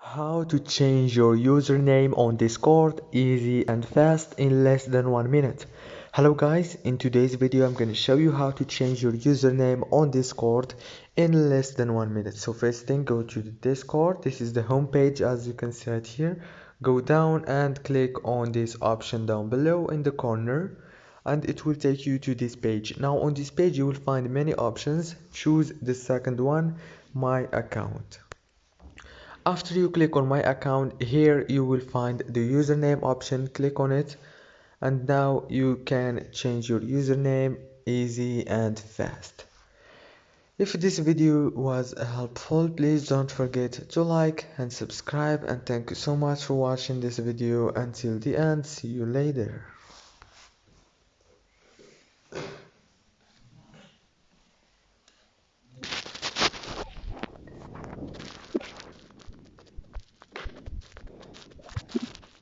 How to change your username on Discord easy and fast in less than 1 minute. Hello guys, in today's video I'm going to show you how to change your username on Discord in less than 1 minute. So first thing, go to the Discord. This is the home page, as you can see right here. Go down and click on this option down below in the corner, and it will take you to this page. Now on this page you will find many options. Choose the second one, my account. After you click on my account, here you will find the username option. Click on it, and now you can change your username easy and fast. If this video was helpful, please don't forget to like and subscribe, and thank you so much for watching this video until the end. See you later.